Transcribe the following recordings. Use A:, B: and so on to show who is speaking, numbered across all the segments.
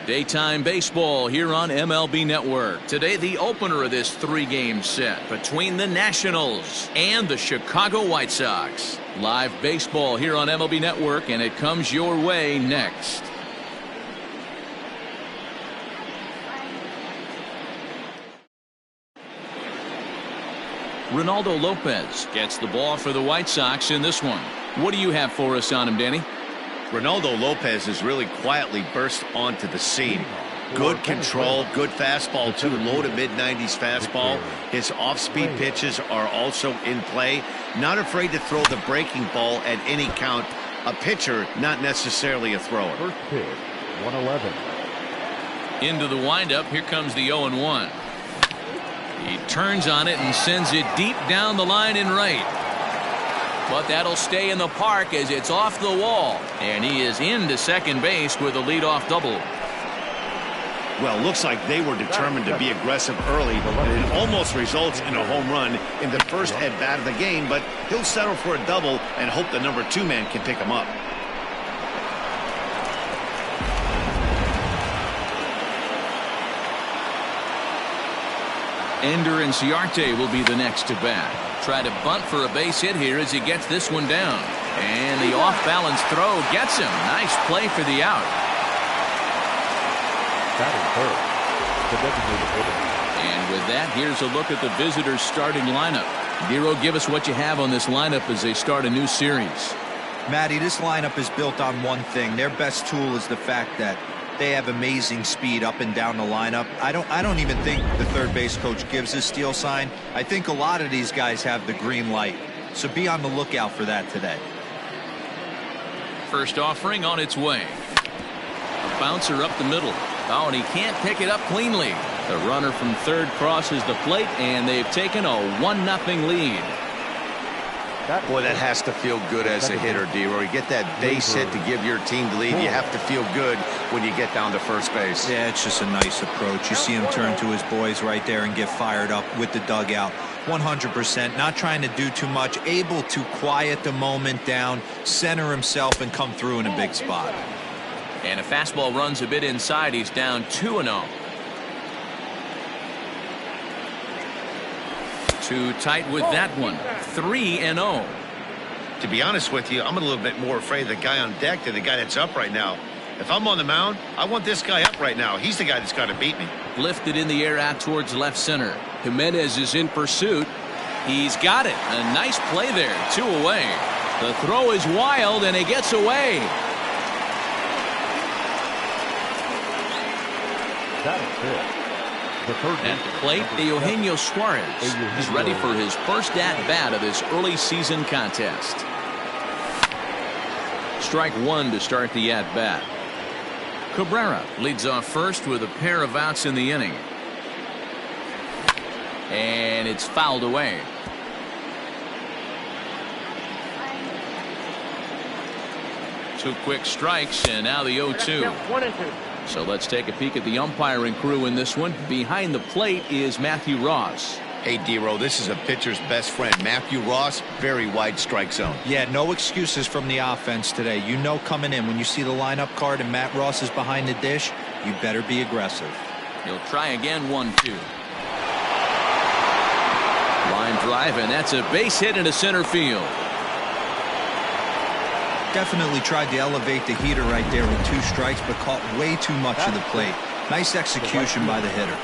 A: Daytime baseball here on MLB Network. Today, the opener of this three-game set between the Nationals and the Chicago White Sox. Live baseball here on MLB Network, and it comes your way next. Ronaldo Lopez gets the ball for the White Sox in this one. What do you have for us on him, Danny?
B: Ronaldo Lopez has really quietly burst onto the scene. Good control, good fastball too, low to mid-90s fastball. His off-speed pitches are also in play. Not afraid to throw the breaking ball at any count. A pitcher, not necessarily a thrower.
C: First pitch, 111.
A: Into the windup, here comes the 0-1. He turns on it and sends it deep down the line in right. But that'll stay in the park as it's off the wall. And he is into second base with a leadoff double.
B: Well, looks like they were determined to be aggressive early, and it almost results in a home run in the first at-bat of the game, but he'll settle for a double and hope the number 2 man can pick him up.
A: Ender Inciarte will be the next to bat. Try to bunt for a base hit here as he gets this one down. And the off-balance throw gets him. Nice play for the out.
C: That is third. The designated hitter.
A: And with that, here's a look at the visitors' starting lineup. Dero, give us what you have on this lineup as they start a new series.
D: Matty, this lineup is built on one thing. Their best tool is the fact that they have amazing speed up and down the lineup. I don't even think the third base coach gives a steal sign. I think a lot of these guys have the green light. So be on the lookout for that today.
A: First offering on its way. A bouncer up the middle. Oh, and he can't pick it up cleanly. The runner from third crosses the plate, and they've taken a 1-0 lead.
B: Boy, that has to feel good as a hitter, D-Roy. You get that base hit to give your team the lead. You have to feel good when you get down to first base.
D: Yeah, it's just a nice approach. You see him turn to his boys right there and get fired up with the dugout. 100%, not trying to do too much, able to quiet the moment down, center himself, and come through in a big spot.
A: And a fastball runs a bit inside. He's down 2-0. Too tight with that one. 3-0.
B: To be honest with you, I'm a little bit more afraid of the guy on deck than the guy that's up right now. If I'm on the mound, I want this guy up right now. He's the guy that's got to beat me.
A: Lifted in the air out towards left center. Jimenez is in pursuit. He's got it. A nice play there. 2 away. The throw is wild, and he gets away.
C: That is it.
A: At the plate, Eugenio Suarez is ready for his first at-bat of this early season contest. Strike one to start the at-bat. Cabrera leads off first with a pair of outs in the inning. And it's fouled away. Two quick strikes, and now the 0-2.
E: 1-2.
A: So let's take a peek at the umpiring crew in this one. Behind the plate is Matthew Ross.
B: Hey, D-Row, this is a pitcher's best friend. Matthew Ross, very wide strike zone.
D: Yeah, no excuses from the offense today. You know coming in when you see the lineup card and Matt Ross is behind the dish, you better be aggressive.
A: He'll try again. 1-2. Line drive, and that's a base hit into center field.
D: Definitely tried to elevate the heater right there with 2 strikes, but caught way too much of the plate. Nice execution by the hitter.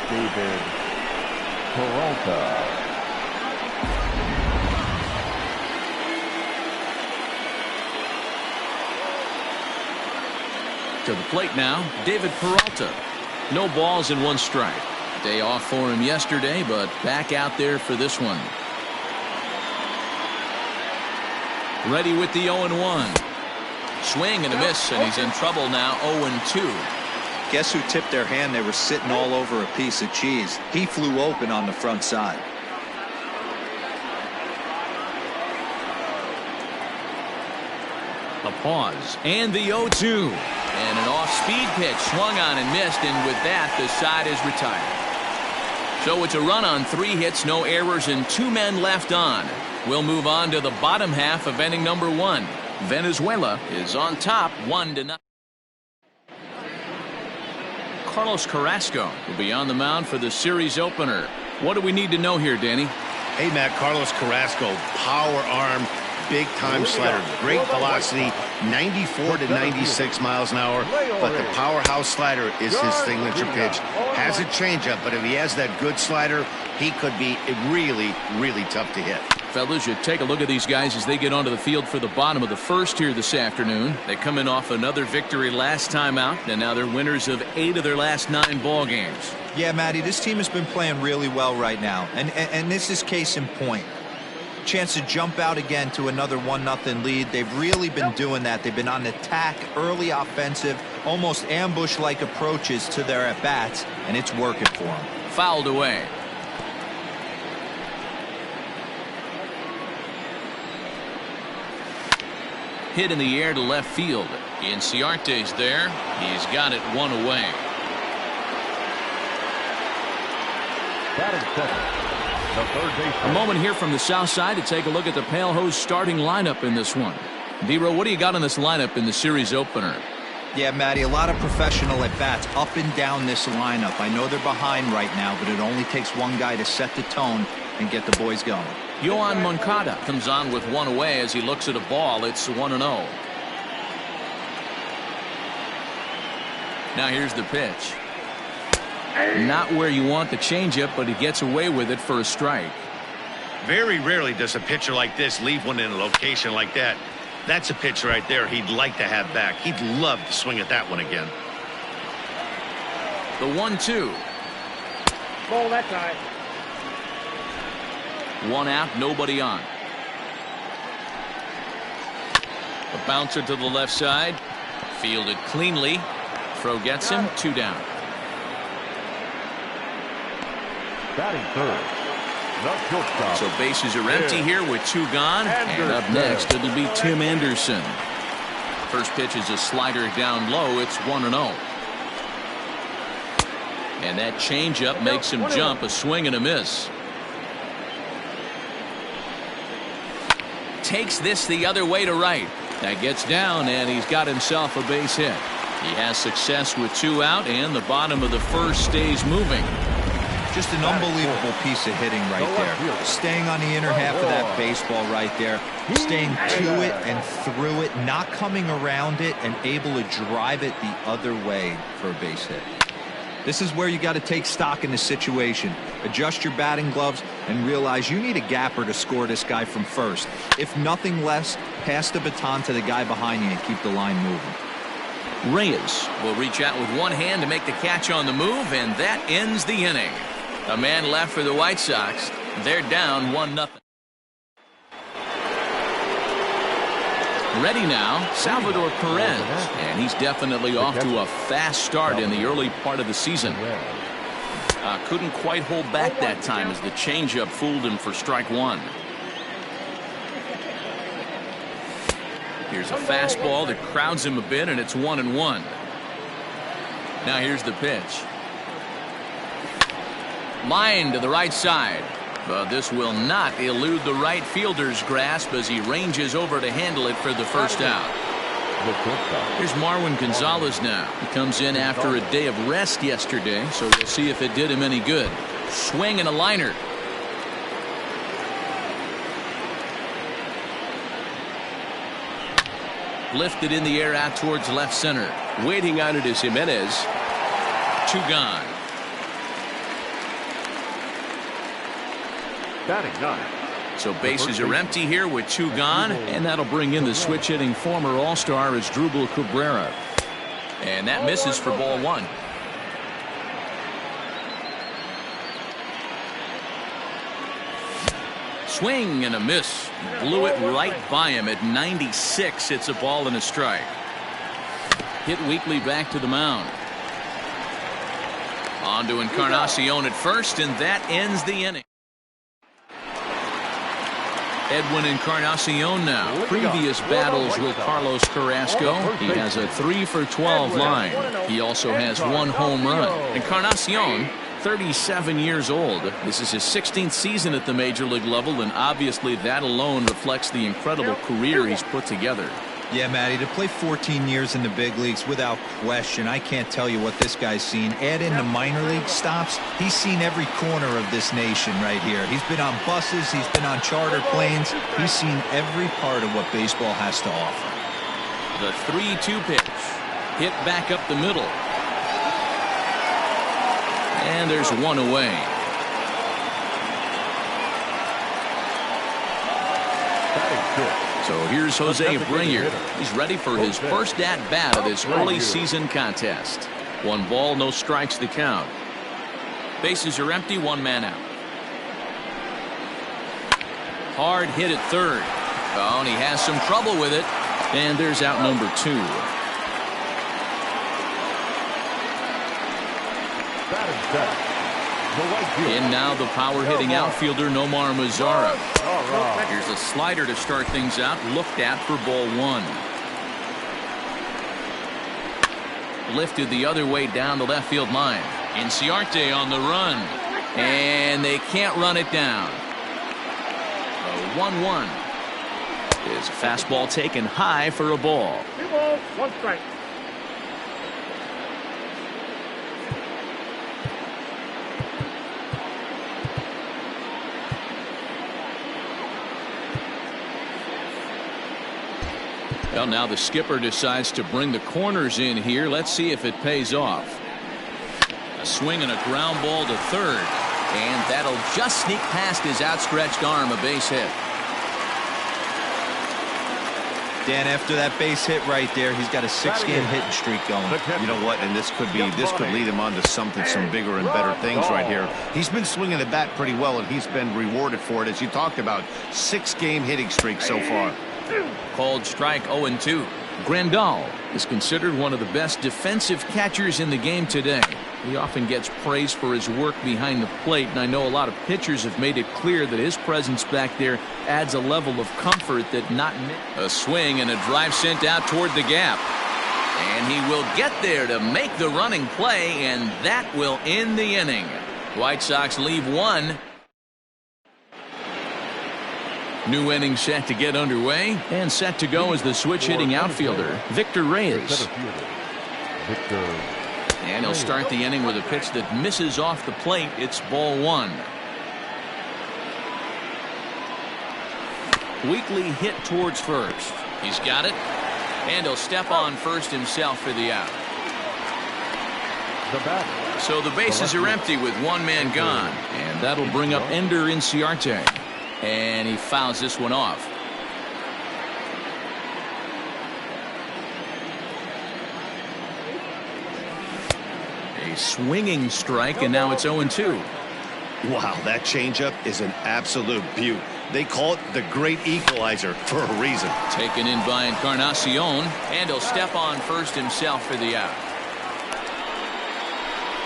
C: David Peralta.
A: To the plate now, David Peralta. No balls and 1 strike. Day off for him yesterday, but back out there for this one. Ready with the 0-1. Swing and a miss, and he's in trouble now. 0-2.
D: Guess who tipped their hand? They were sitting all over a piece of cheese. He flew open on the front side.
A: A pause, and the 0-2. And an off-speed pitch swung on and missed, and with that, the side is retired. So it's a run on 3 hits, no errors, and 2 men left on. We'll move on to the bottom half of inning number 1. Venezuela is on top 1-0. Carlos Carrasco will be on the mound for the series opener. What do we need to know here, Danny?
B: Hey, Matt, Carlos Carrasco, power arm, big time slider, great velocity, 94 to 96 miles an hour, but the powerhouse slider is his signature pitch. Has a changeup, but if he has that good slider, he could be really, really tough to hit.
A: Fellas, you take a look at these guys as they get onto the field for the bottom of the first here this afternoon. They come in off another victory last time out, and now they're winners of 8 of their last 9 ball games.
D: Yeah, Matty, this team has been playing really well right now, and this is case in point. Chance to jump out again to another 1-0 lead. They've really been doing that. They've been on attack, early offensive, almost ambush-like approaches to their at-bats, and it's working for them.
A: Fouled away. Hit in the air to left field. Inciarte's there. He's got it 1 away. A moment here from the south side to take a look at the Pale Hose starting lineup in this one. D-Row, what do you got on this lineup in the series opener?
D: Yeah, Matty, a lot of professional at-bats up and down this lineup. I know they're behind right now, but it only takes one guy to set the tone and get the boys going.
A: Yohan Moncada comes on with 1 away as he looks at a ball. It's 1-0. Now here's the pitch. Not where you want the changeup, but he gets away with it for a strike.
B: Very rarely does a pitcher like this leave one in a location like that. That's a pitch right there he'd like to have back. He'd love to swing at that one again.
A: The 1-2.
E: Ball that time.
A: 1 out, nobody on. A bouncer to the left side. Fielded cleanly. Throw gets him. 2 down.
C: Batting third.
A: So bases are empty here with 2 gone. And up next, it'll be Tim Anderson. First pitch is a slider down low. It's 1-0. And that changeup makes him jump. A swing and a miss. Takes this the other way to right. That gets down, and he's got himself a base hit. He has success with 2 out, and the bottom of the first stays moving.
D: Just an unbelievable piece of hitting right there. Staying on the inner half of that baseball right there. Staying to it and through it, not coming around it, and able to drive it the other way for a base hit. This is where you got to take stock in the situation. Adjust your batting gloves and realize you need a gapper to score this guy from first. If nothing less, pass the baton to the guy behind you and keep the line moving.
A: Reyes will reach out with 1 hand to make the catch on the move, and that ends the inning. A man left for the White Sox. They're down 1-0. Ready now, Salvador Perez, and he's definitely off to a fast start in the early part of the season. Couldn't quite hold back that time as the changeup fooled him for strike 1. Here's a fastball that crowds him a bit, and it's 1-1. Now here's the pitch. Line to the right side. But this will not elude the right fielder's grasp as he ranges over to handle it for the first out. Here's Marwin Gonzalez now. He comes in after a day of rest yesterday, so we'll see if it did him any good. Swing and a liner. Lifted in the air out towards left center. Waiting on it is Jimenez. 2 gone.
C: Batting 9.
A: So bases are empty here with 2 gone, and that'll bring in the switch hitting former All-Star Asdrubal Cabrera. And that misses for ball 1. Swing and a miss. Blew it right by him at 96. It's a ball and a strike. Hit weakly back to the mound. On to Encarnacion at first, and that ends the inning. Edwin Encarnacion now. Previous battles with Carlos Carrasco. He has a 3-for-12 line. He also has 1 home run. Encarnacion, 37 years old. This is his 16th season at the major league level, and obviously that alone reflects the incredible career he's put together.
D: Yeah, Matty, to play 14 years in the big leagues, without question, I can't tell you what this guy's seen. Add in the minor league stops, he's seen every corner of this nation right here. He's been on buses, he's been on charter planes, he's seen every part of what baseball has to offer.
A: The 3-2 pitch, hit back up the middle. And there's one away. So here's Jose Breyer. He's ready for his first at-bat of this early season contest. 1 ball, no strikes the count. Bases are empty, 1 man out. Hard hit at third. Oh, and he has some trouble with it. And there's out number 2. In now the power-hitting outfielder Nomar Mazara. Here's a slider to start things out, looked at for ball 1. Lifted the other way down the left field line. Inciarte on the run. And they can't run it down. A 1-1. Is a fastball taken high for a ball.
E: 2 balls, 1 strike.
A: Well, now the skipper decides to bring the corners in here. Let's see if it pays off. A swing and a ground ball to third. And that'll just sneak past his outstretched arm, a base hit.
D: Dan, after that base hit right there, he's got a 6-game hitting streak going.
B: You know what? And this could lead him on to some bigger and better things right here. He's been swinging the bat pretty well, and he's been rewarded for it, as you talked about. 6-game hitting streak so far.
A: Called strike 0-2. Grandal is considered one of the best defensive catchers in the game today. He often gets praise for his work behind the plate, and I know a lot of pitchers have made it clear that his presence back there adds a level of comfort that not many. A swing and a drive sent out toward the gap. And he will get there to make the running play, and that will end the inning. White Sox leave 1. New inning set to get underway, and set to go as the switch-hitting outfielder, Victor Reyes. And he'll start the inning with a pitch that misses off the plate. It's ball 1. Weekly hit towards first. He's got it, and he'll step on first himself for the out. So the bases are empty with 1 man gone, and that'll bring up Ender Inciarte. And he fouls this one off. A swinging strike, and now it's 0-2.
B: Wow, that changeup is an absolute beaut. They call it the great equalizer for a reason.
A: Taken in by Encarnacion, and he'll step on first himself for the out.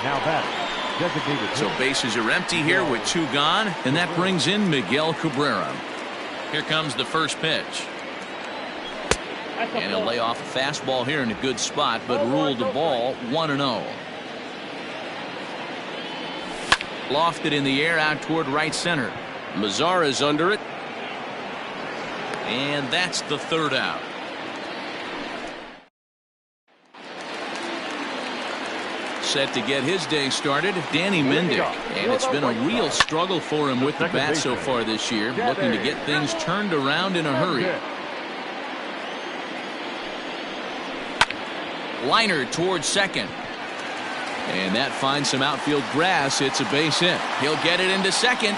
C: Now batting.
A: So bases are empty here with 2 gone, and that brings in Miguel Cabrera. Here comes the first pitch. And he'll lay off a fastball here in a good spot, but ruled the ball 1-0. Lofted in the air out toward right center. Mazara's under it. And that's the 3rd out. Set to get his day started, Danny Mendick. And it's been a real struggle for him with the bat so far this year, looking to get things turned around in a hurry. Liner towards second. And that finds some outfield grass. It's a base hit. He'll get it into second.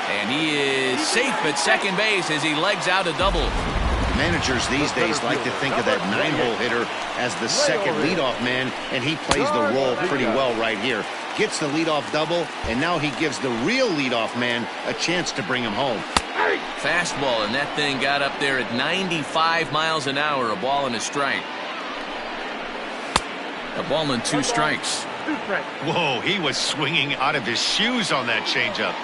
A: And he is safe at second base as he legs out a double.
B: Managers these days like to think of that 9-hole hitter as the second leadoff man, and he plays the role pretty well right here. Gets the leadoff double, and now he gives the real leadoff man a chance to bring him home.
A: Fastball, and that thing got up there at 95 miles an hour. A ball and a strike. A ball and 2 strikes.
B: Whoa, he was swinging out of his shoes on that changeup.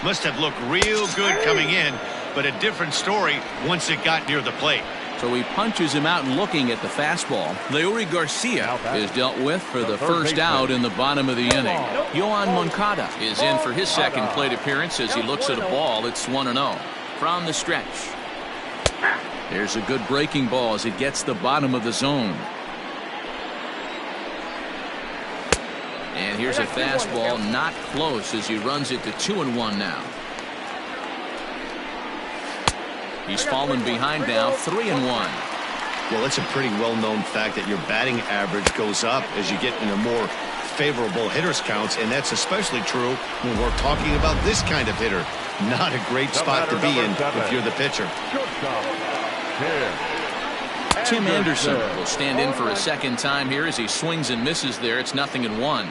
B: Must have looked real good coming in, but a different story once it got near the plate.
A: So he punches him out looking at the fastball. Leury Garcia is dealt with for the first out in the bottom of the inning. Yohan Moncada is in for his second plate appearance as he looks at a ball. It's 1-0 from the stretch. There's a good breaking ball as it gets the bottom of the zone. And here's a fastball, not close, as he runs it to 2-1 now. He's fallen behind now, 3-1.
B: Well, it's a pretty well-known fact that your batting average goes up as you get into more favorable hitters counts, and that's especially true when we're talking about this kind of hitter. Not a great spot to be in if you're the pitcher.
A: Tim Anderson will stand in for a second time here as he swings and misses there. It's 0-1.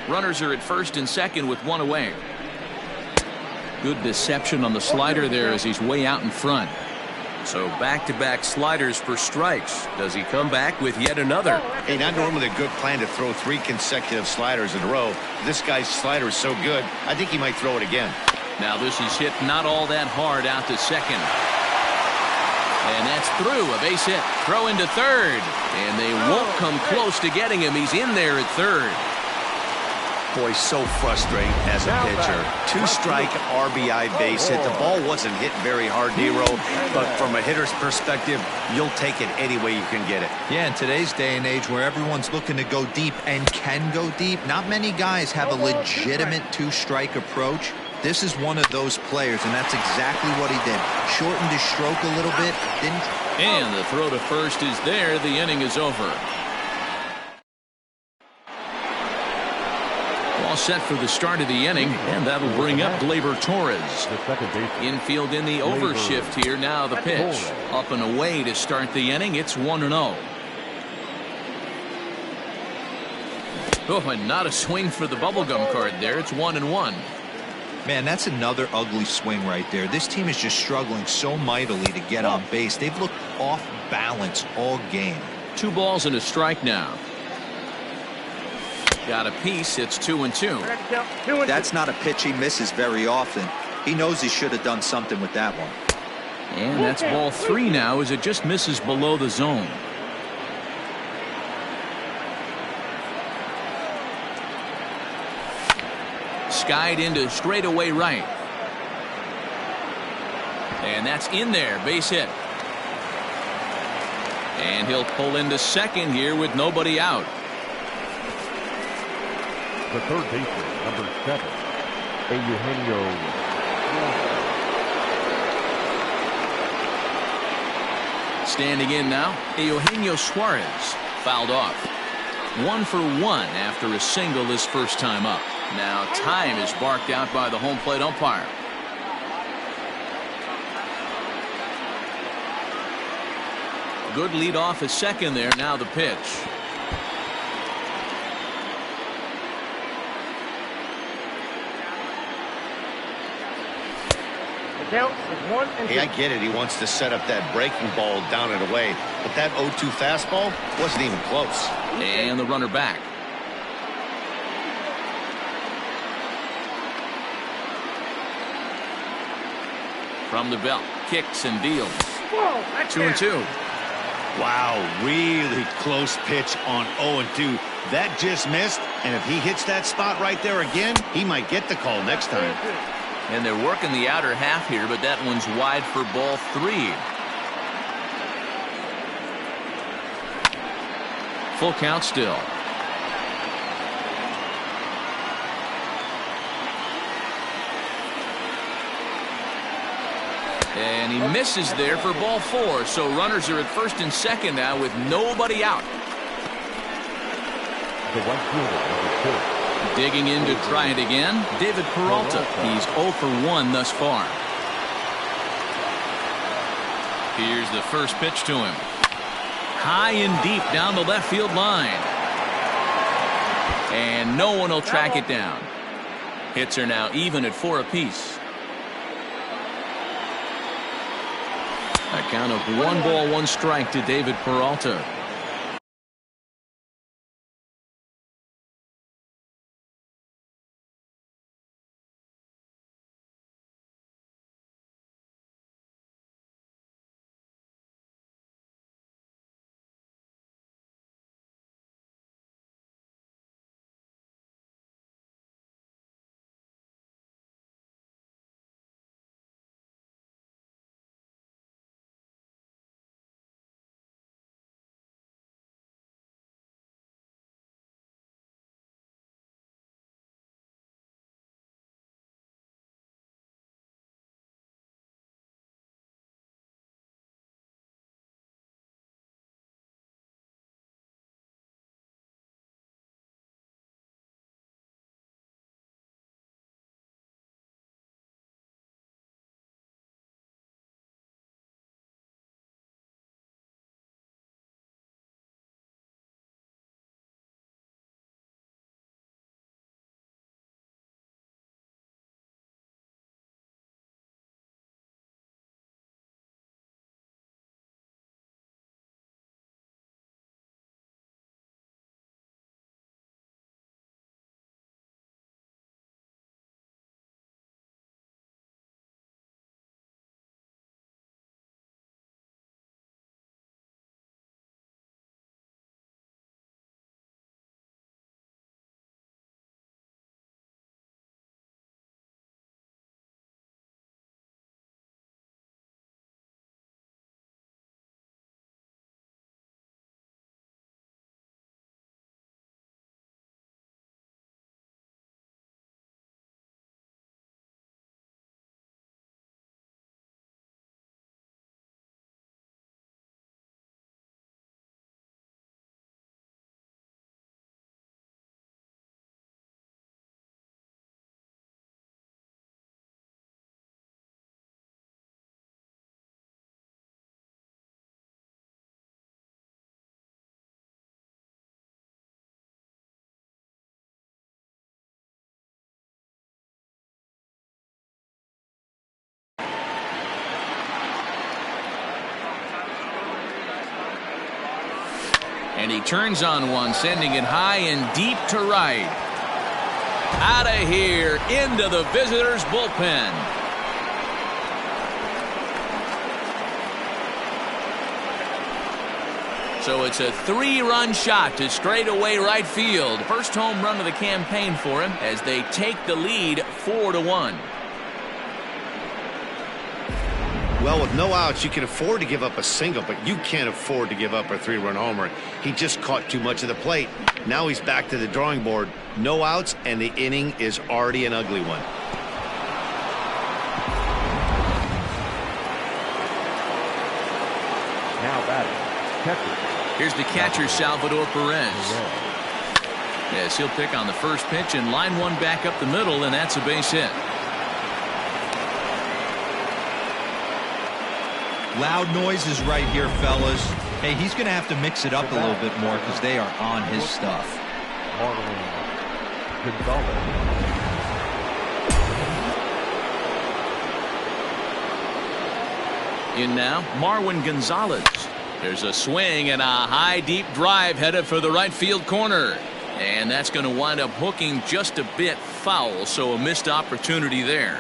A: Runners are at first and second with one away. Good deception on the slider there as he's way out in front. So back-to-back sliders for strikes. Does he come back with yet another?
B: Hey, not normally a good plan to throw 3 consecutive sliders in a row. This guy's slider is so good, I think he might throw it again.
A: Now this is hit not all that hard out to second. And that's through. A base hit. Throw into third. And they won't come close to getting him. He's in there at third.
B: Boy, so frustrating as a pitcher. 2-strike RBI base hit. The ball wasn't hit very hard, Nero, but from a hitter's perspective, you'll take it any way you can get it.
D: Yeah, in today's day and age where everyone's looking to go deep and can go deep, not many guys have a legitimate 2-strike approach. This is one of those players, and that's exactly what he did. Shortened his stroke a little bit.
A: And the throw to first is there. The inning is over. All set for the start of the inning, and that'll bring up Gleyber Torres. Infield in the overshift here. Now the pitch. Up and away to start the inning. It's 1-0. Oh, and not a swing for the bubblegum card there. It's 1-1.
D: Man, that's another ugly swing right there. This team is just struggling so mightily to get on base. They've looked off balance all game. 2
A: balls and a strike now. Got a piece. It's 2-2.
D: That's not a pitch he misses very often. He knows he should have done something with that one.
A: And that's ball 3 now as it just misses below the zone. Skied into straightaway right. And that's in there. Base hit. And he'll pull into second here with nobody out.
C: The third baseman, number 7, Eugenio.
A: Standing in now, Eugenio Suarez. Fouled off. 1 for 1 after a single his first time up. Now time is barked out by the home plate umpire. Good lead off at second there. Now the pitch.
B: Hey, I get it. He wants to set up that breaking ball down and away, but that 0-2 fastball wasn't even close.
A: And the runner back. From the belt, kicks and deals. 2-2.
B: Wow, really close pitch on 0-2. That just missed, and if he hits that spot right there again, he might get the call next time.
A: And they're working the outer half here, but that one's wide for ball 3. Full count still. And he misses there for ball 4. So runners are at first and second now with nobody out.
C: The right fielder, number 2.
A: Digging in to try it again, David Peralta. He's 0 for 1 thus far. Here's the first pitch to him. High and deep down the left field line. And no one will track it down. Hits are now even at 4 apiece. A count of 1 ball, 1 strike to David Peralta. And he turns on one, sending it high and deep to right. Out of here, into the visitors' bullpen. So it's a 3-run shot to straightaway right field. First home run of the campaign for him as they take the lead 4-1.
B: Well, with no outs, you can afford to give up a single, but you can't afford to give up a 3-run homer. He just caught too much of the plate. Now he's back to the drawing board. No outs, and the inning is already an ugly one.
C: Now batting, catcher.
A: Here's the catcher, Salvador Perez. Yes, he'll pick on the first pitch and line one back up the middle, and that's a base hit.
D: Loud noises right here, fellas. Hey, he's going to have to mix it up a little bit more because they are on his stuff.
A: In now, Marwin Gonzalez. There's a swing and a high deep drive headed for the right field corner. And that's going to wind up hooking just a bit foul, so a missed opportunity there.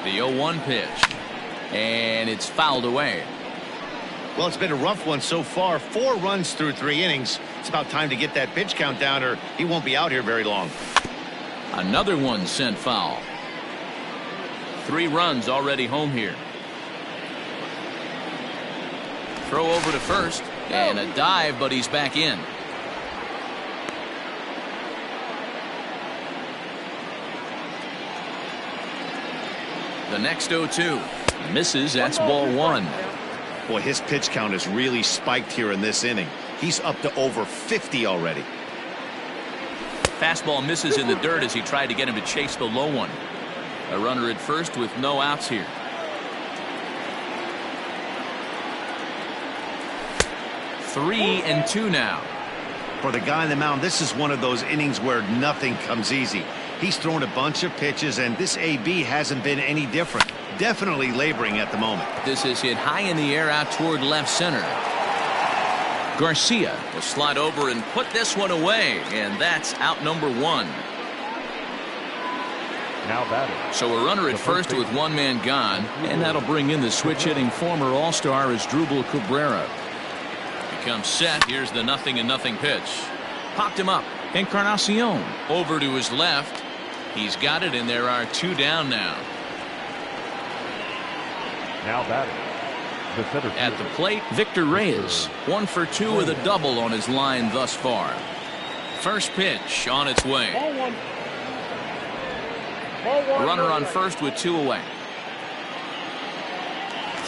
A: The 0-1 pitch. And it's fouled away.
B: Well, it's been a rough one so far. 4 runs through 3 innings. It's about time to get that pitch count down, or he won't be out here very long.
A: Another one sent foul. 3 runs already home here. Throw over to first, and a dive, but he's back in. The next 0-2. Misses. That's ball 1.
B: Boy, his pitch count has really spiked here in this inning. He's up to over 50 already.
A: Fastball misses in the dirt as he tried to get him to chase the low one. A runner at first with no outs here. Three and two now.
B: For the guy on the mound, this is one of those innings where nothing comes easy. He's thrown a bunch of pitches, and this AB hasn't been any different. Definitely laboring at the moment.
A: This is hit high in the air out toward left center. Garcia will slide over and put this one away, and that's out number 1.
C: Now batting.
A: So a runner at first with 1 man gone, and that'll bring in the switch hitting former All-Star Asdrubal Cabrera. Becomes set. Here's the 0-0 pitch. Popped him up. Encarnacion over to his left. He's got it, and there are 2 down now.
C: Now batting. The center
A: at the plate, Victor Reyes. 1 for 2 with a double on his line thus far. First pitch on its way. Runner on first with 2 away.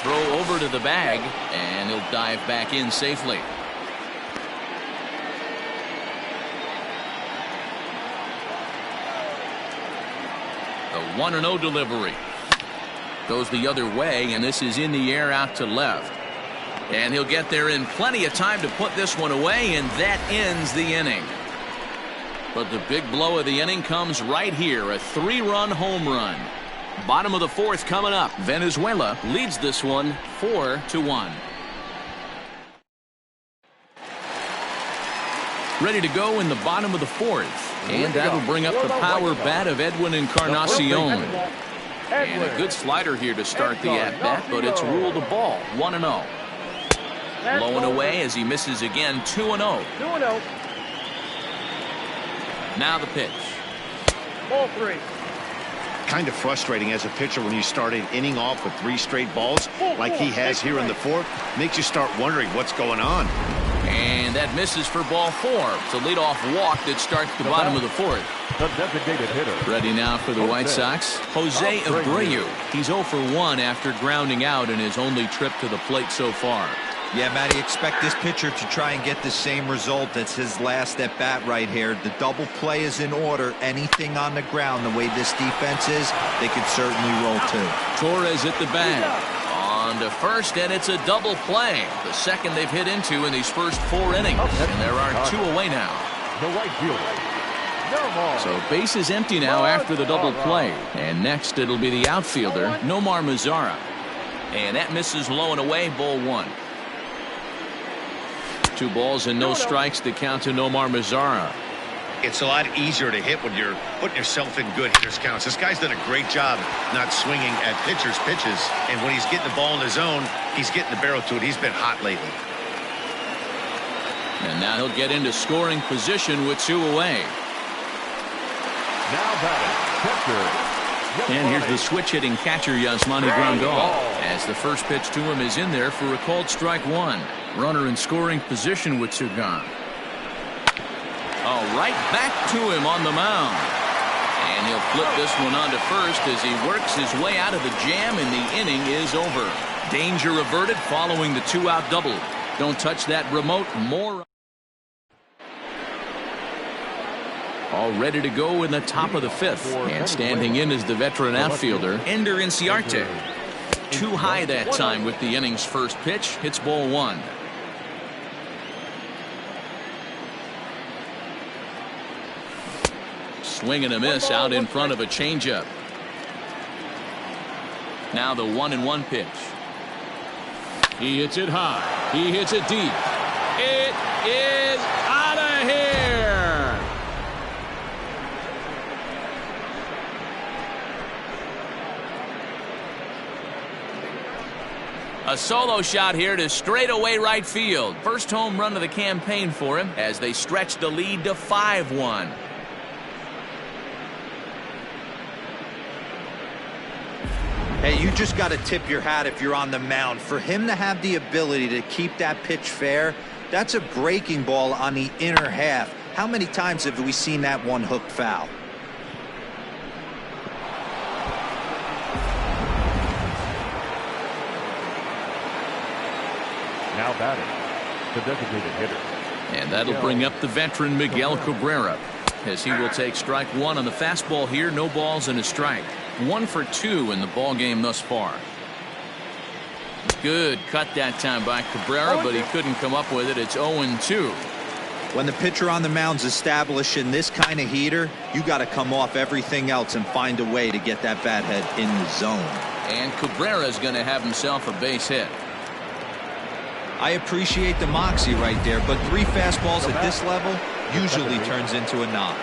A: Throw over to the bag, and he'll dive back in safely. The 1-0 delivery. Goes the other way, and this is in the air out to left. And he'll get there in plenty of time to put this one away, and that ends the inning. But the big blow of the inning comes right here, a 3-run home run. Bottom of the 4th coming up. Venezuela leads this one 4-1. Ready to go in the bottom of the 4th. And that'll bring up the power bat of Edwin Encarnacion. And a good slider here to start the at-bat, but it's ruled a ball. 1-0. Low and away as he misses again. 2-0.
E: 2-0.
A: Now the pitch.
E: Ball 3.
B: Kind of frustrating as a pitcher when you start an inning off with 3 straight balls like he has here in the 4th. Makes you start wondering what's going on.
A: And that misses for ball 4. It's a leadoff walk that starts the bottom of the 4th.
C: The designated hitter.
A: Ready now for the White Sox. Jose Abreu. He's 0 for 1 after grounding out in his only trip to the plate so far.
D: Yeah, Matty, expect this pitcher to try and get the same result. That's his last at bat right here. The double play is in order. Anything on the ground, the way this defense is, they could certainly roll too.
A: Torres at the bag. On to first, and it's a double play. The second they've hit into in these first 4 innings. And there are 2 away now.
C: The right fielder.
A: So base is empty now after the double play. And next it'll be the outfielder, Nomar Mazara. And that misses low and away, ball 1. 2 balls and no strikes to count to Nomar Mazara.
B: It's a lot easier to hit when you're putting yourself in good hitters counts. This guy's done a great job not swinging at pitchers' pitches. And when he's getting the ball in the zone, he's getting the barrel to it. He's been hot lately.
A: And now he'll get into scoring position with 2 away.
C: Now batting, catcher.
A: And here's the switch-hitting catcher, Yasmani Grandal, as the first pitch to him is in there for a called strike 1. Runner in scoring position with 2 gone. Oh, right back to him on the mound. And he'll flip this one onto first as he works his way out of the jam, and the inning is over. Danger averted following the 2-out double. Don't touch that remote. More. All ready to go in the top of the 5th. And standing in is the veteran outfielder, Ender Inciarte. Too high that time with the inning's first pitch. Hits ball 1. Swing and a miss out in front of a changeup. Now the 1-1 pitch. He hits it high. He hits it deep. It is out of here. A solo shot here to straightaway right field. First home run of the campaign for him as they stretch the lead to 5-1.
D: Hey, you just got to tip your hat if you're on the mound. For him to have the ability to keep that pitch fair, that's a breaking ball on the inner half. How many times have we seen that one hooked foul?
C: Now batting, the designated hitter.
A: And that'll bring up the veteran Miguel Cabrera, as he will take strike 1 on the fastball here. No balls and a strike. 1 for 2 in the ball game thus far. Good cut that time by Cabrera, but he couldn't come up with it. It's 0-2.
D: When the pitcher on the mound's establishing this kind of heater, you got to come off everything else and find a way to get that bat head in the zone.
A: And Cabrera's going to have himself a base hit.
D: I appreciate the moxie right there, but 3 fastballs at this level usually turns into a knock.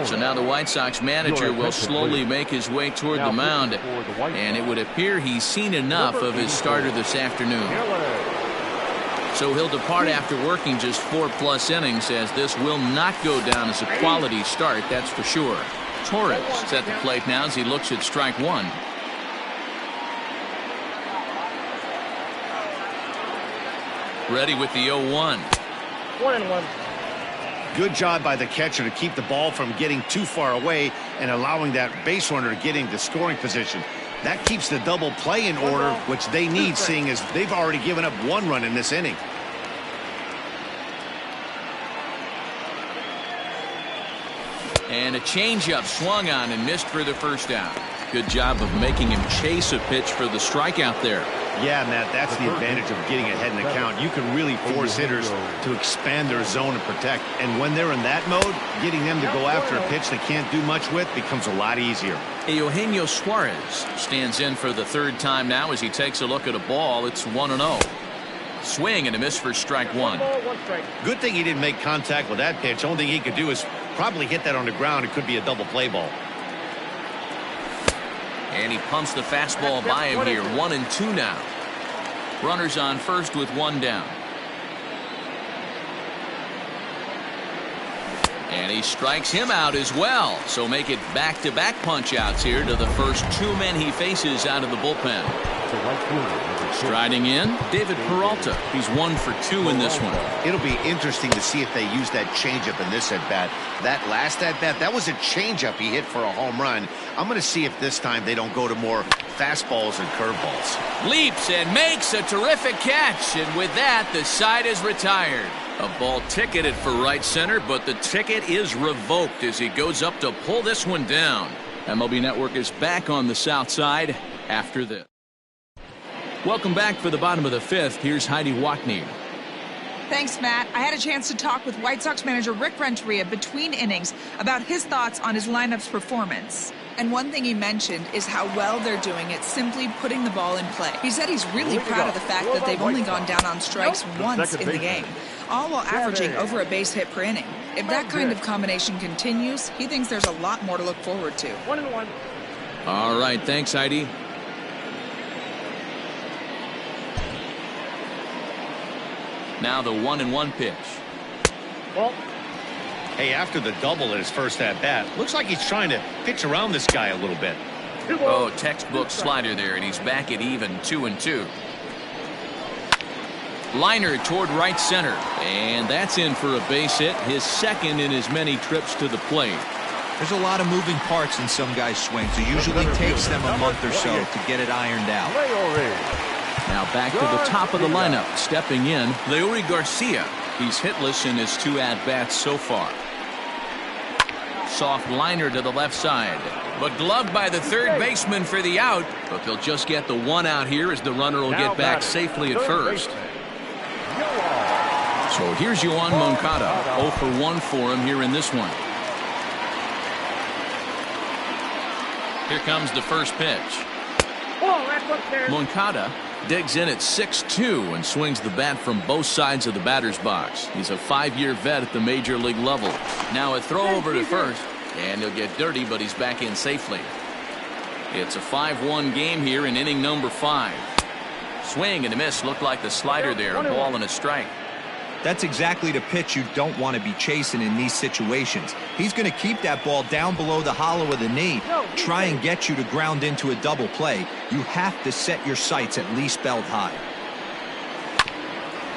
A: So now the White Sox manager will slowly make his way toward the mound, and it would appear he's seen enough of his starter this afternoon. So he'll depart after working just 4+ innings, as this will not go down as a quality start, that's for sure. Torres is at the plate now as he looks at strike 1. Ready with the 0-1.
E: 1-1.
B: Good job by the catcher to keep the ball from getting too far away and allowing that base runner to get into scoring position. That keeps the double play in order, which they need, seeing as they've already given up 1 run in this inning.
A: And a changeup swung on and missed for the first out. Good job of making him chase a pitch for the strikeout there.
B: Yeah, Matt, that's the advantage of getting ahead in the count. You can really force hitters to expand their zone and protect. And when they're in that mode, getting them to go after a pitch they can't do much with becomes a lot easier.
A: Eugenio Suarez stands in for the 3rd time now as he takes a look at a ball. It's 1-0. Swing and a miss for strike 1.
B: Good thing he didn't make contact with that pitch. Only thing he could do is probably hit that on the ground. It could be a double play ball.
A: And he pumps the fastball by him here. 1-2 now. Runners on first with 1 down. And he strikes him out as well. So make it back-to-back punch-outs here to the first 2 men he faces out of the bullpen. Striding in, David Peralta. He's 1 for 2 in this one.
B: It'll be interesting to see if they use that changeup in this at-bat. That last at-bat, that was a changeup he hit for a home run. I'm going to see if this time they don't go to more fastballs and curveballs.
A: Leaps and makes a terrific catch. And with that, the side is retired. A ball ticketed for right center, but the ticket is revoked as he goes up to pull this one down. MLB Network is back on the south side after this. Welcome back for the bottom of the 5th. Here's Heidi Watney.
F: Thanks, Matt. I had a chance to talk with White Sox manager Rick Renteria between innings about his thoughts on his lineup's performance. And one thing he mentioned is how well they're doing at simply putting the ball in play. He said he's really proud of the fact that they've only gone down on strikes once in the game, all while averaging over a base hit per inning. If that kind of combination continues, he thinks there's a lot more to look forward to.
E: 1-1.
A: All right, thanks, Heidi. Now the 1-1 pitch.
E: Ball.
B: Hey, after the double in his first at-bat, looks like he's trying to pitch around this guy a little bit.
A: Oh, textbook slider there, and he's back at even 2-2. Liner toward right center, and that's in for a base hit, his second in as many trips to the plate.
D: There's a lot of moving parts in some guys' swings. It usually takes them a month or so to get it ironed out.
A: Now back to the top of the lineup. Stepping in, Leury Garcia. He's hitless in his 2 at-bats so far. Soft liner to the left side, but gloved by the third baseman for the out. But they'll just get the 1 out here as the runner will get back safely at first. So here's Yoan Moncada. 0 for 1 for him here in this one. Here comes the first pitch. Moncada digs in at 6-2 and swings the bat from both sides of the batter's box. He's a 5-year vet at the major league level. Now a throw over to first, and he'll get dirty, but he's back in safely. It's a 5-1 game here in inning number 5. Swing and a miss. Looked like the slider there. A ball and a strike.
D: That's exactly the pitch you don't want to be chasing in these situations. He's going to keep that ball down below the hollow of the knee, try and get you to ground into a double play. You have to set your sights at least belt high.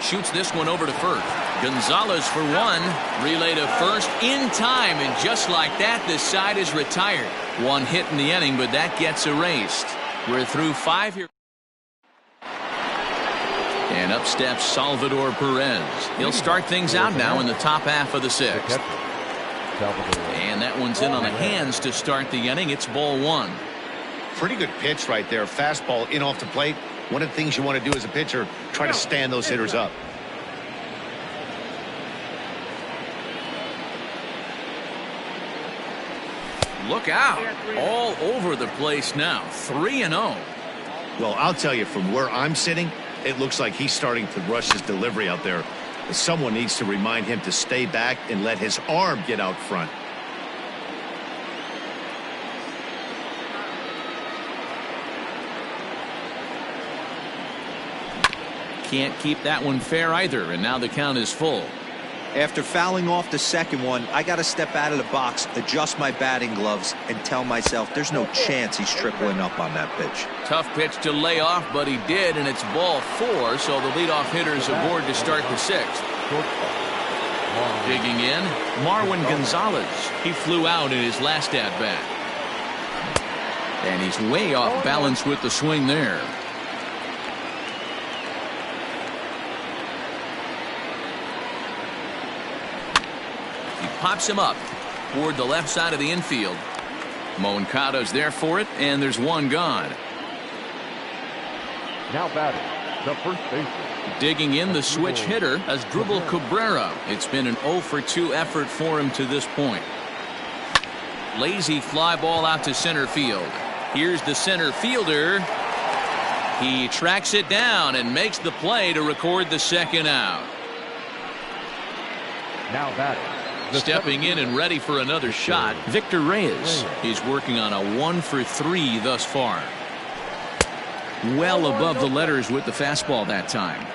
A: Shoots this one over to first. Gonzalez for 1. Relay to first in time, and just like that, the side is retired. 1 hit in the inning, but that gets erased. We're through 5 here. And up steps Salvador Perez. He'll start things out now in the top half of the 6th. And that one's in on the hands to start the inning. It's ball 1.
B: Pretty good pitch right there. Fastball in off the plate. One of the things you want to do as a pitcher, try to stand those hitters up.
A: Look out. All over the place now. 3-0.
B: Well, I'll tell you, from where I'm sitting, it looks like he's starting to rush his delivery out there. Someone needs to remind him to stay back and let his arm get out front.
A: Can't keep that one fair either, and now the count is full.
D: After fouling off the second one, I got to step out of the box, adjust my batting gloves, and tell myself there's no chance he's tripling up on that pitch.
A: Tough pitch to lay off, but he did, and it's ball 4, so the leadoff hitter's aboard to start the 6th. Digging in, Marwin Gonzalez. He flew out in his last at-bat. And he's way off balance with the swing there. Pops him up toward the left side of the infield. Moncada's there for it, and there's 1 gone.
C: Now batting, the first baseman.
A: Digging in, the switch hitter as Dribble Cabrera. It's been an 0 for 2 effort for him to this point. Lazy fly ball out to center field. Here's the center fielder. He tracks it down and makes the play to record the 2nd out.
C: Now batting.
A: Stepping in and ready for another shot, Victor Reyes. He's working on a 1 for 3 thus far. Well above the letters with the fastball that time.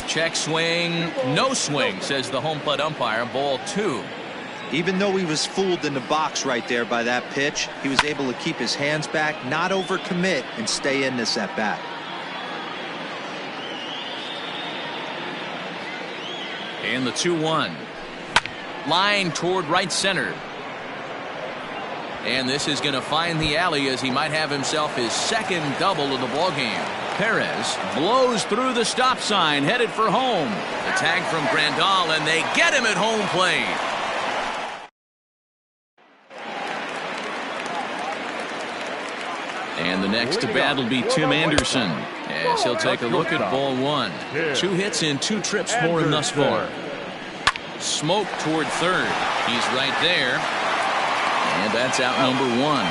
A: Check swing, no swing, says the home plate umpire. Ball 2.
D: Even though he was fooled in the box right there by that pitch, he was able to keep his hands back, not overcommit, and stay in this at bat.
A: And the 2-1. Line toward right center. And this is going to find the alley as he might have himself his 2nd double of the ballgame. Perez blows through the stop sign, headed for home. A tag from Grandal, and they get him at home plate. And the next to bat will be Tim Anderson, as he'll take a look at ball 1. 2 hits in 2 trips for him thus far. Smoke toward third. He's right there. And that's out number one.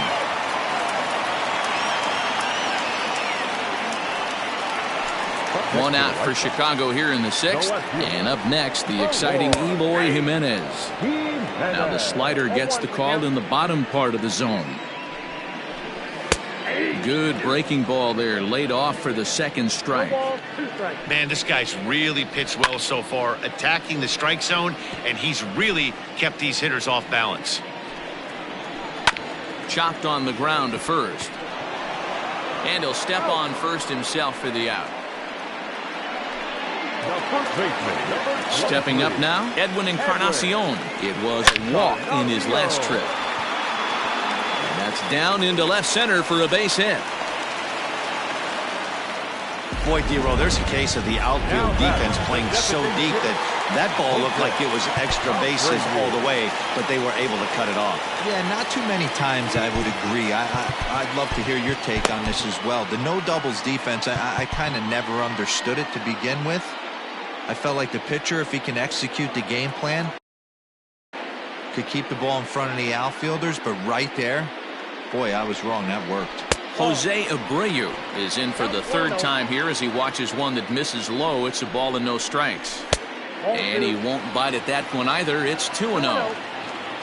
A: One out for Chicago here in the sixth. And up next, the exciting Eloy Jimenez. Now the slider gets the call in the bottom part of the zone. Good breaking ball there, laid off for the second strike.
B: Man, this guy's really pitched well so far, attacking the strike zone, and he's really kept these hitters off balance.
A: Chopped on the ground to first. And he'll step on first himself for the out. Stepping up now, Edwin Encarnacion. It was a walk in his last trip. And that's down into left center for a base hit.
B: Boy, D-Row, there's a case of the outfield defense playing so deep that ball looked like it was extra bases all the way, but they were able to cut it off.
D: Yeah, not too many times I would agree. I'd love to hear your take on this as well. The no doubles defense, I kind of never understood it to begin with. I felt like the pitcher, if he can execute the game plan, could keep the ball in front of the outfielders, but right there, boy, I was wrong. That worked.
A: Jose Abreu is in for the third time here as he watches one that misses low. It's a ball and no strikes. And he won't bite at that one either. It's 2-0.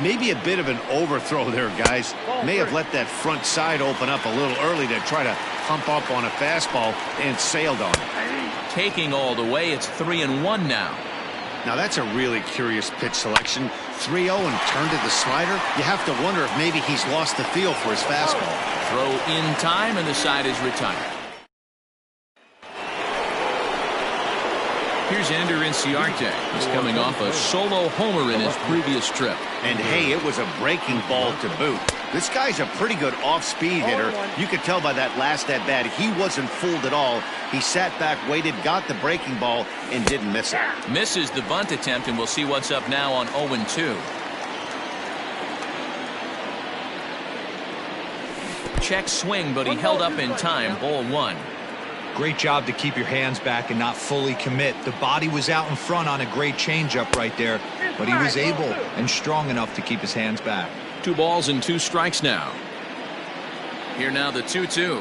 B: Maybe a bit of an overthrow there, guys. May have let that front side open up a little early to try to hump up on a fastball and sailed on it.
A: Taking all the way, it's 3-1 now.
B: Now that's a really curious pitch selection. 3-0 and turned to the slider. You have to wonder if maybe he's lost the feel for his fastball.
A: Throw in time and the side is retired. Here's Ender Inciarte. He's coming off a solo homer in his previous trip.
B: And hey, it was a breaking ball to boot. This guy's a pretty good off-speed hitter. You could tell by that last at-bat he wasn't fooled at all. He sat back, waited, got the breaking ball, and didn't miss it.
A: Misses the bunt attempt, and we'll see what's up now on 0-2. Check swing, but he held up in time. Ball one.
D: Great job to keep your hands back and not fully commit. The body was out in front on a great changeup right there, but he was able and strong enough to keep his hands back.
A: 2 balls and 2 strikes now. Here now the 2-2.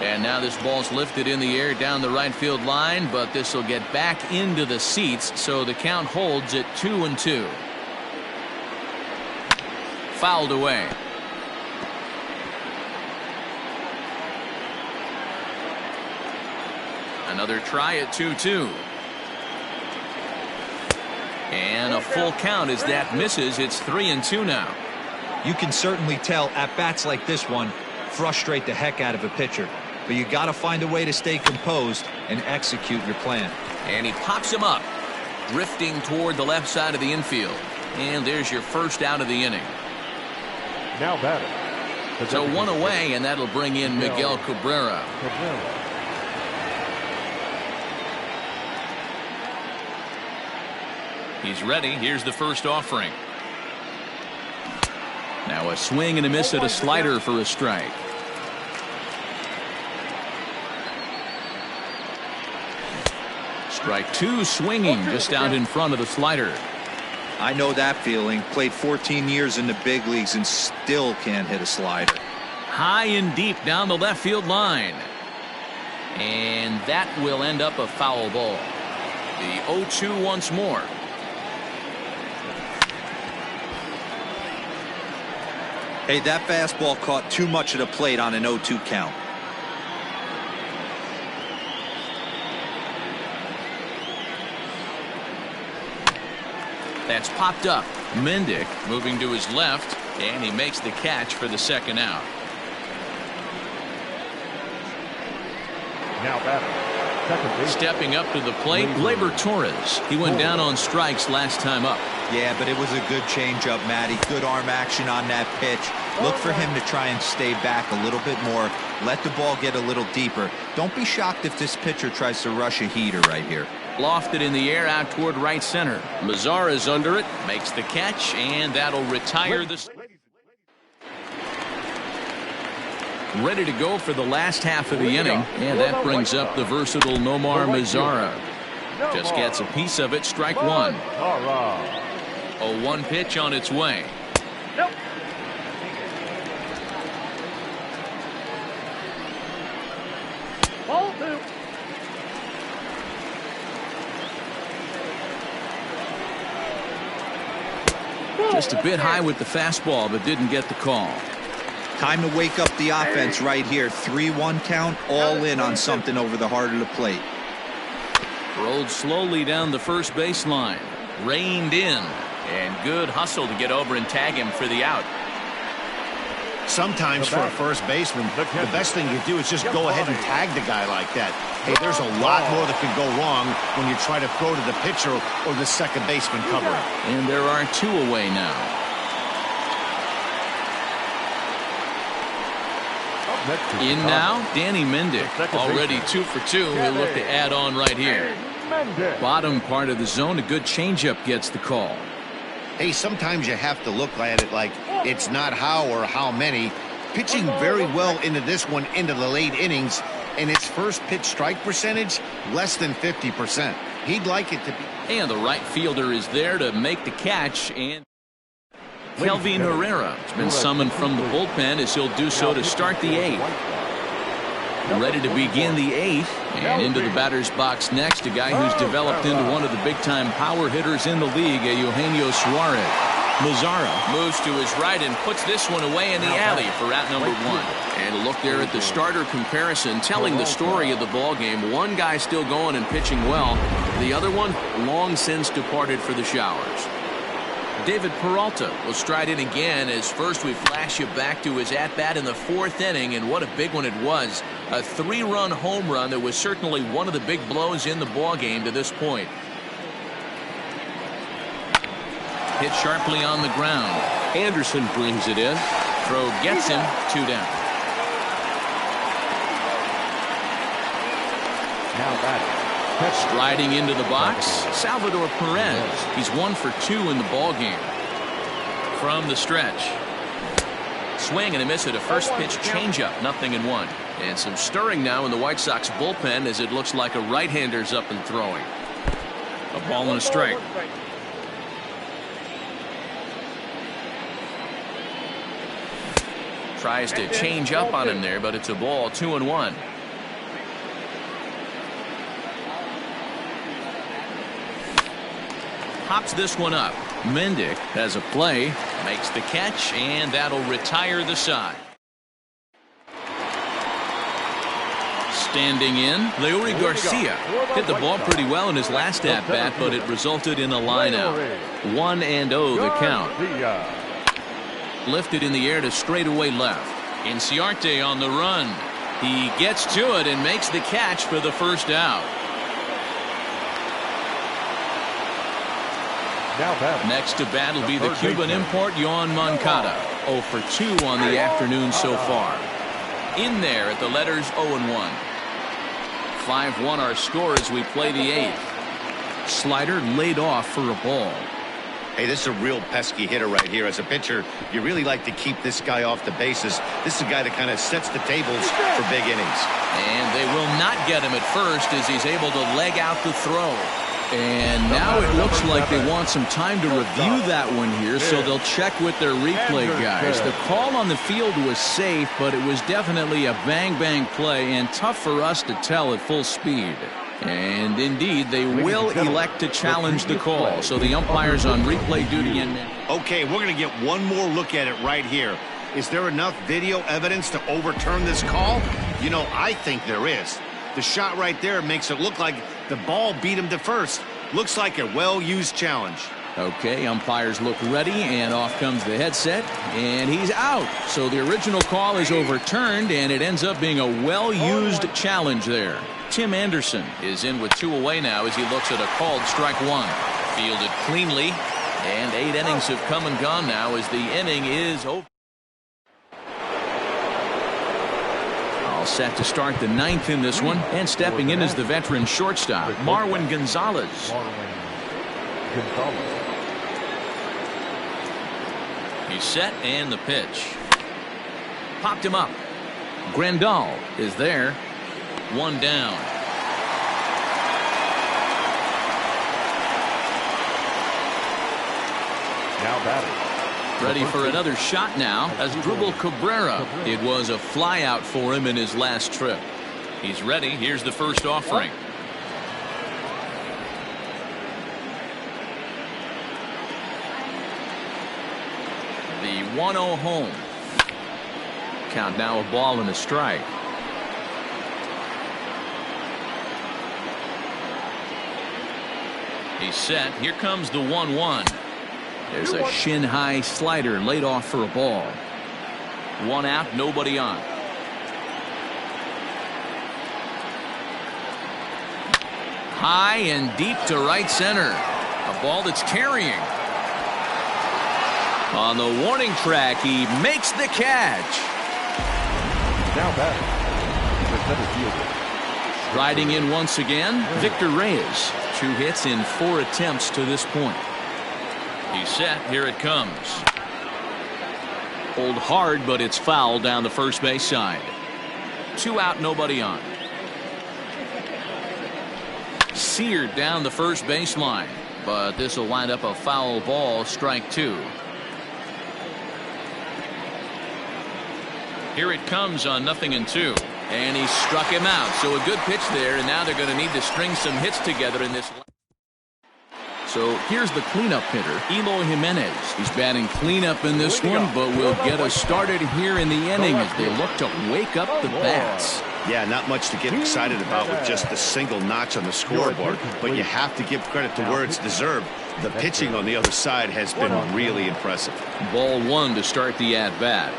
A: And now this ball's lifted in the air down the right field line, but this will get back into the seats, so the count holds at 2-2. Fouled away. Another try at 2-2. And a full count as that misses. It's 3-2 now.
D: You can certainly tell at bats like this one frustrate the heck out of a pitcher, but you got to find a way to stay composed and execute your plan.
A: And he pops him up, drifting toward the left side of the infield. And there's your first out of the inning.
C: Now batting.
A: So 1 away, and that'll bring in Miguel Cabrera. He's ready. Here's the first offering. Now a swing and a miss at a slider for a strike. Strike 2, swinging just out in front of the slider.
D: I know that feeling. Played 14 years in the big leagues and still can't hit a slider.
A: High and deep down the left field line. And that will end up a foul ball. The 0-2 once more.
D: Hey, that fastball caught too much of the plate on an 0-2 count.
A: That's popped up. Mendick moving to his left, and he makes the catch for the second out.
C: Now batting. Second base.
A: Stepping up to the plate, Gleyber Torres. He went down on strikes last time up.
D: Yeah, but it was a good changeup, Matty. Good arm action on that pitch. Look for him to try and stay back a little bit more. Let the ball get a little deeper. Don't be shocked if this pitcher tries to rush a heater right here.
A: Lofted in the air out toward right center. Mazara's under it, makes the catch, and that'll retire the... Ready to go for the last half of the inning, and that brings up the versatile Nomar Mazara. Just gets a piece of it. Strike one. A 1 pitch on its way.
E: Nope. Ball 2.
A: Just a bit high with the fastball, but didn't get the call.
D: Time to wake up the offense right here. 3-1 count, all in on something over the heart of the plate.
A: Rolled slowly down the first baseline. Reined in. And good hustle to get over and tag him for the out.
B: Sometimes for a first baseman, the best thing you do is just go ahead and tag the guy like that. Hey, there's a lot more that can go wrong when you try to throw to the pitcher or the second baseman covering.
A: And there are 2 away now. In now, Danny Mendick, already 2 for 2. He'll look to add on right here. Bottom part of the zone, a good changeup gets the call.
B: Hey, sometimes you have to look at it like it's not how or how many. Pitching very well into this one into the late innings, and its first pitch strike percentage less than 50%. He'd like it to be.
A: And the right fielder is there to make the catch. And Kelvin Herrera has been summoned from the bullpen as he'll do so to start the 8th. Ready to begin the 8th, and into the batter's box next, a guy who's developed into one of the big-time power hitters in the league, Eugenio Suarez. Mazzara moves to his right and puts this one away in the alley for out number 1. And a look there at the starter comparison, telling the story of the ball game. One guy still going and pitching well, the other one long since departed for the showers. David Peralta will stride in again, as first we flash you back to his at-bat in the 4th inning, and what a big one it was. A 3-run home run that was certainly one of the big blows in the ball game to this point. Hit sharply on the ground. Anderson brings it in. Throw gets him. 2 down.
C: Now batting.
A: Striding into the box, Salvador Perez. He's 1 for 2 in the ball game. From the stretch. Swing and a miss at a first pitch changeup. 0-1. And some stirring now in the White Sox bullpen, as it looks like a right-hander's up and throwing. A ball and a strike. Tries to change up on him there, but it's a ball. 2-1. Pops this one up. Mendick has a play, makes the catch, and that'll retire the side. Standing in, Leury Garcia hit the ball pretty well in his last at-bat, but it resulted in a line out. 1-0 the count. Lifted in the air to straightaway left. Inciarte on the run. He gets to it and makes the catch for the first out. Next to bat will be the Cuban import, Yoan Moncada. 0 for 2 on the afternoon so far. In there at the letters 0-1. 5-1 our score as we play the 8th. Slider laid off for a ball.
B: Hey, this is a real pesky hitter right here. As a pitcher, you really like to keep this guy off the bases. This is a guy that kind of sets the tables for big innings.
A: And they will not get him at first as he's able to leg out the throw. And now it looks like they want some time to review that one here, so they'll check with their replay guys. The call on the field was safe, but it was definitely a bang-bang play and tough for us to tell at full speed. And indeed, they will elect to challenge the call, so the umpire's on replay duty.
B: Okay, we're going to get one more look at it right here. Is there enough video evidence to overturn this call? You know, I think there is. The shot right there makes it look like the ball beat him to first. Looks like a well-used challenge.
A: Okay, umpires look ready, and off comes the headset, and he's out. So the original call is overturned, and it ends up being a well-used challenge there. Tim Anderson is in with 2 away now as he looks at a called strike 1. Fielded cleanly, and 8 innings have come and gone now as the inning is over. All set to start the 9th in this one, and stepping in is the veteran shortstop, Marwin Gonzalez. He's set, and the pitch. Popped him up. Grandal is there. 1 down.
C: Now batting.
A: Ready for another shot now as Dribble Cabrera. It was a flyout for him in his last trip. He's ready. Here's the first offering. The 1-0 home. Count now a ball and a strike. He's set. Here comes the 1-1. There's a shin-high slider laid off for a ball. One out, nobody on. High and deep to right center. A ball that's carrying. On the warning track, he makes the catch.
C: Now batting. The center fielder.
A: Riding in once again, Victor Reyes. 2 hits in 4 attempts to this point. He's set. Here it comes. Pulled hard, but it's foul down the first base side. 2 out, nobody on. Seared down the first baseline, but this will wind up a foul ball, strike 2. Here it comes on 0-2, and he struck him out. So a good pitch there, and now they're going to need to string some hits together in this. So here's the cleanup hitter, Eloy Jimenez. He's batting cleanup in this one, but will get us started here in the inning as they look to wake up the bats.
B: Yeah, not much to get excited about with just the single notch on the scoreboard, but you have to give credit to where it's deserved. The pitching on the other side has been really impressive.
A: Ball 1 to start the at-bat.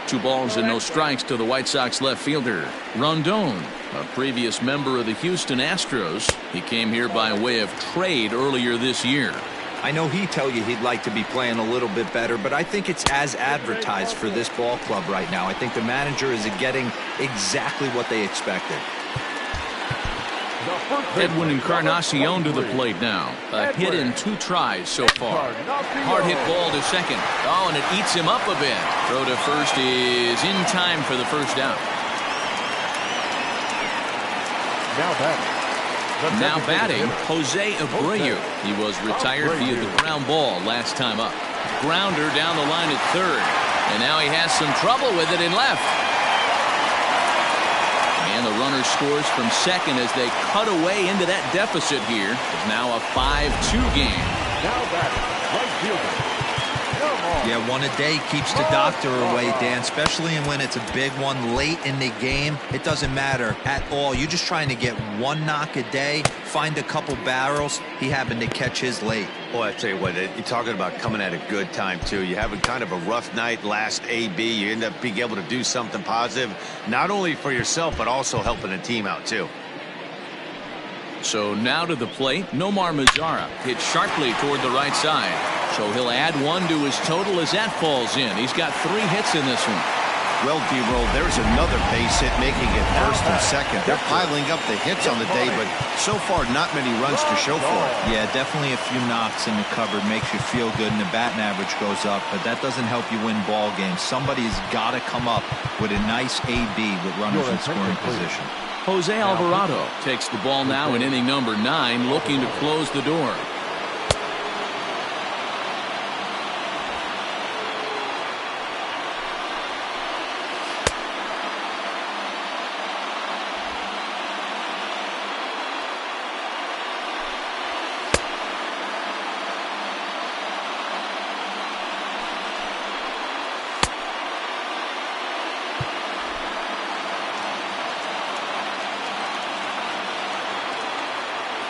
A: 2 balls and no strikes to the White Sox left fielder, Rondon, a previous member of the Houston Astros. He came here by way of trade earlier this year.
D: I know he'd tell you he'd like to be playing a little bit better, but I think it's as advertised for this ball club right now. I think the manager is getting exactly what they expected.
A: Edwin Encarnacion to the plate now. A hit in 2 tries so far. Hard hit ball to second. Oh, and it eats him up a bit. Throw to first is in time for the first down. Now batting, Jose Abreu. He was retired via the ground ball last time up. Grounder down the line at third. And now he has some trouble with it in left. And the runner scores from second as they cut away into that deficit here. It's now a 5-2 game.
C: Now batting, right fielder.
D: Yeah, one a day keeps the doctor away, Dan, especially when it's a big one late in the game. It doesn't matter at all. You're just trying to get 1 knock a day, find a couple barrels. He happened to catch his late.
B: Boy, I tell you what, you're talking about coming at a good time, too. You're having kind of a rough night last AB. You end up being able to do something positive, not only for yourself, but also helping the team out, too.
A: So now to the plate, Nomar Mazara hit sharply toward the right side. So he'll add 1 to his total as that falls in. He's got 3 hits in this one.
B: Well, D-Roll, there's another base hit making it first and second. They're piling up the hits on the day, but so far not many runs to show for it.
D: Yeah, definitely a few knocks in the cupboard makes you feel good, and the batting average goes up, but that doesn't help you win ball games. Somebody's got to come up with a nice AB with runners in scoring position.
A: Jose Alvarado takes the ball now in inning number 9, looking to close the door.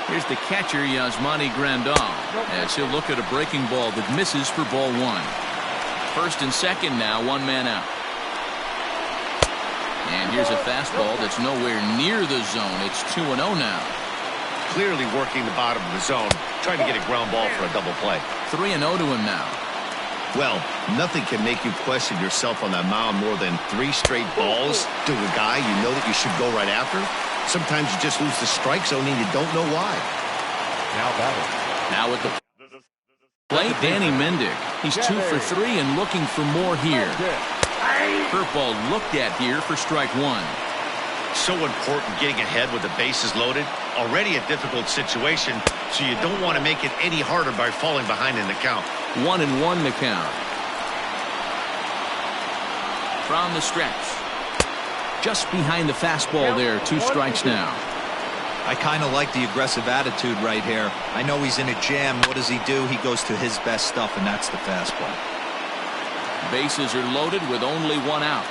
A: Here's the catcher, Yasmani Grandal, as he'll look at a breaking ball that misses for ball 1. First and second now, 1 man out. And here's a fastball that's nowhere near the zone. It's 2-0 now.
B: Clearly working the bottom of the zone, trying to get a ground ball for a double play.
A: 3-0 to him now.
B: Well, nothing can make you question yourself on that mound more than 3 straight balls to a guy you know that you should go right after. Sometimes you just lose the strike zone and you don't know why.
C: Now batting.
A: Now at the plate, Danny Mendick. He's 2 for 3 and looking for more here. Curveball looked at here for strike 1.
B: So important getting ahead with the bases loaded. already a difficult situation, so you don't want to make it any harder by falling behind in the count.
A: 1-1 the count. From the stretch. Just behind the fastball there. 2 strikes now.
D: I kind of like the aggressive attitude right here. I know he's in a jam. What does he do? He goes to his best stuff, and that's the fastball.
A: Bases are loaded with only 1 out.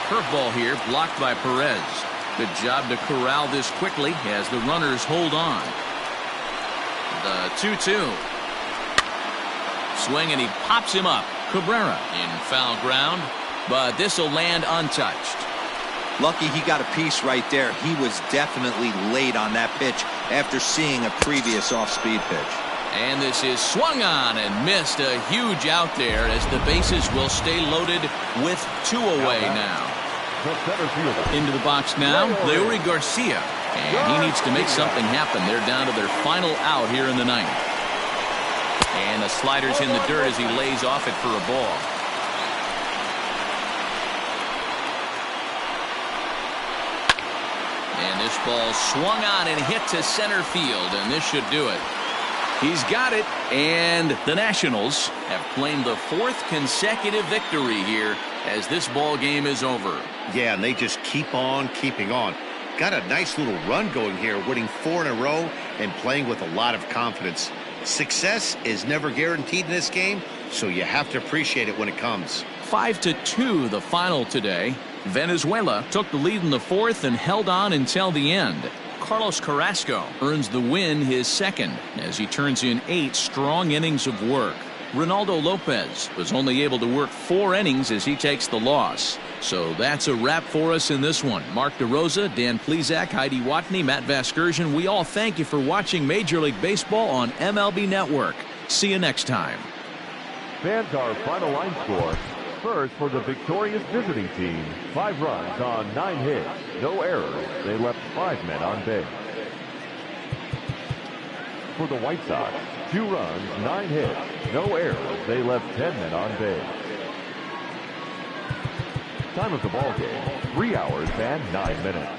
A: Curveball here, blocked by Perez. Good job to corral this quickly as the runners hold on. The 2-2. Swing, and he pops him up. Cabrera in foul ground, but this will land untouched.
D: Lucky he got a piece right there. He was definitely late on that pitch after seeing a previous off-speed pitch.
A: And this is swung on and missed. A huge out there as the bases will stay loaded with 2 away now. Into the box now, Leury Garcia. And he needs to make something happen. They're down to their final out here in the 9th. And the slider's in the dirt as he lays off it for a ball. And this ball swung on and hit to center field, and this should do it. He's got it, and the Nationals have claimed the 4th consecutive victory here as this ball game is over.
B: Yeah, and they just keep on keeping on. Got a nice little run going here, winning 4 in a row and playing with a lot of confidence. Success is never guaranteed in this game, so you have to appreciate it when it comes.
A: 5-2 the final today. Venezuela took the lead in the 4th and held on until the end. Carlos Carrasco earns the win, his 2nd, as he turns in 8 strong innings of work. Ronaldo Lopez was only able to work 4 innings as he takes the loss. So that's a wrap for us in this one. Mark DeRosa, Dan Plesac, Heidi Watney, Matt Vasgersian, we all thank you for watching Major League Baseball on MLB Network. See you next time.
C: Fans, our final line score. First, for the victorious visiting team, 5 runs on 9 hits, no errors. They left 5 men on base. For the White Sox, 2 runs, 9 hits, no errors. They left 10 men on base. Time of the ball game, 3 hours and 9 minutes.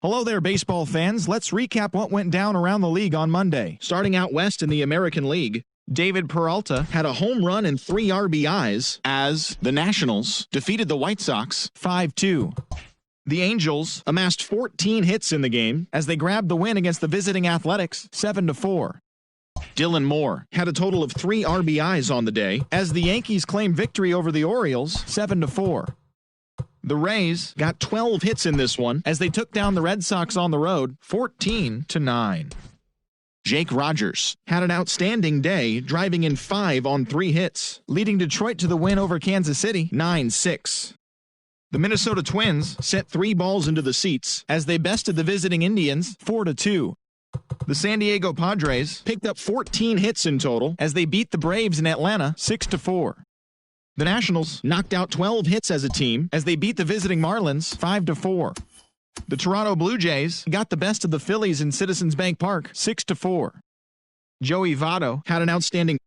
G: Hello there, baseball fans. Let's recap what went down around the league on Monday. Starting out west in the American League, David Peralta had a home run and 3 RBIs as the Nationals defeated the White Sox 5-2. The Angels amassed 14 hits in the game as they grabbed the win against the visiting Athletics 7-4. Dylan Moore had a total of 3 RBIs on the day as the Yankees claimed victory over the Orioles 7-4. The Rays got 12 hits in this one as they took down the Red Sox on the road 14-9. Jake Rogers had an outstanding day, driving in 5 on 3 hits, leading Detroit to the win over Kansas City 9-6. The Minnesota Twins sent 3 balls into the seats as they bested the visiting Indians 4-2. The San Diego Padres picked up 14 hits in total as they beat the Braves in Atlanta 6-4. The Nationals knocked out 12 hits as a team as they beat the visiting Marlins 5-4. The Toronto Blue Jays got the best of the Phillies in Citizens Bank Park 6-4. Joey Votto had an outstanding